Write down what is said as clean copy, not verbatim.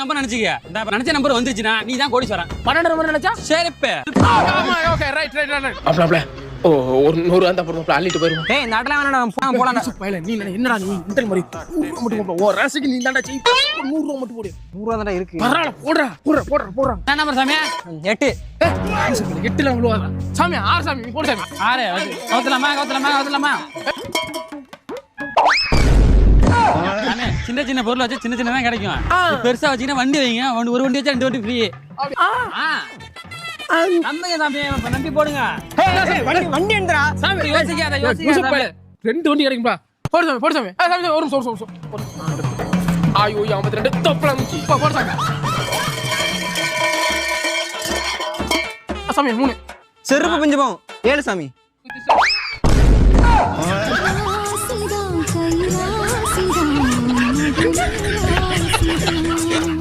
number நினைச்சுக்க இந்த நினைச்ச நம்பர் வந்துச்சுன்னா நீ தான் கோடீஸ்வரன் 12 நம்பர் நினைச்சா சரிப்ப ஓகே ரைட் அப்பல ஓ ஒரு 100 அந்த போறோம் அள்ளிட்டு போயிரும் டேய் இந்த அடல வேணா போலாம் பையல நீ என்னடா நீ இந்த மாதிரி 100 மட்டும் போடு ஓ ராசிக்கு நீ தான்டா செய் 100 மட்டும் போடு 100 தான்டா இருக்கு பரவாயில்ல போடுறா என்ன நம்பர் சாமியா 8 8ல உள்ள சாமி 6 சாமி நீ போடு சாமி 6 கவுத்தலாமா சின்ன சின்ன பொருள் வச்சு சின்ன சின்னதான் கிடைக்கும் பெருசா வச்சீங்கன்னா வண்டி வைங்க ஒரு வண்டி வச்சா 2 வண்டி ஃப்ரீ நம்புங்க சாமி நம்பி போடுங்க வண்டி என்னடா சாமி யோசிக்காத 2 வண்டி கிடைக்கும்பா போடு சாமி சாமி ஒரு நிமிஷம் ஐயோ 52 தொப்பல முச்சி போடு சாமி சாமி 3 செருப்பு பிஞ்சு போம் 7 சாமி கைலாசிதான்